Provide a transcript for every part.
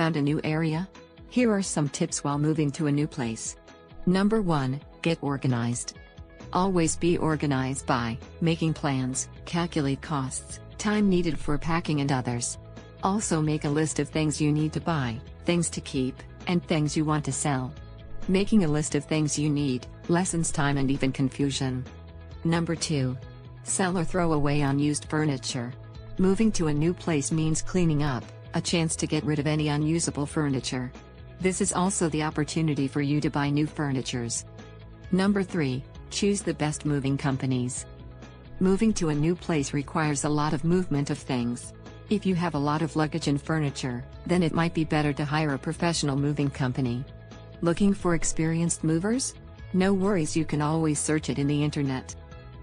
Found a new area? Here are some tips while moving to a new place. Number 1, get organized. Always be organized by making plans, calculate costs, time needed for packing and others. Also make a list of things you need to buy, things to keep, and things you want to sell. Making a list of things you need lessens time and even confusion. Number 2, sell or throw away unused furniture. Moving to a new place means cleaning up, a chance to get rid of any unusable furniture. This is also the opportunity for you to buy new furnitures. Number 3, choose the best moving companies. Moving to a new place requires a lot of movement of things. If you have a lot of luggage and furniture, then it might be better to hire a professional moving company. Looking for experienced movers? No worries, you can always search it in the internet.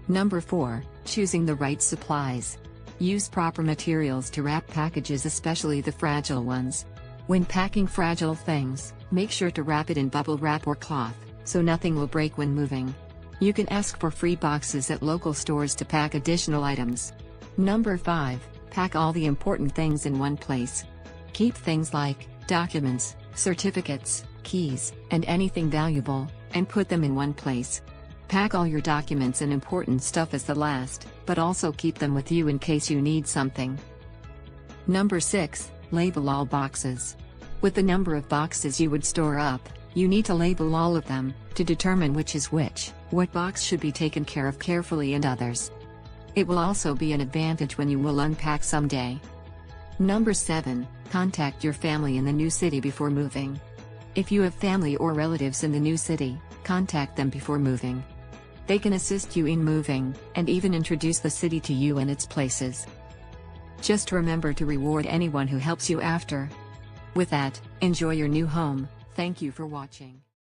Number 4, choosing the right supplies. Use proper materials to wrap packages, especially the fragile ones. When packing fragile things, make sure to wrap it in bubble wrap or cloth, so nothing will break when moving. You can ask for free boxes at local stores to pack additional items. Number 5, pack all the important things in one place. Keep things like documents, certificates, keys, and anything valuable, and put them in one place. Pack all your documents and important stuff as the last, but also keep them with you in case you need something. Number 6, label all boxes. With the number of boxes you would store up, you need to label all of them, to determine which is which, what box should be taken care of carefully and others. It will also be an advantage when you will unpack someday. Number 7, contact your family in the new city before moving. If you have family or relatives in the new city, contact them before moving. They can assist you in moving, and even introduce the city to you and its places. Just remember to reward anyone who helps you after. With that, enjoy your new home. Thank you for watching.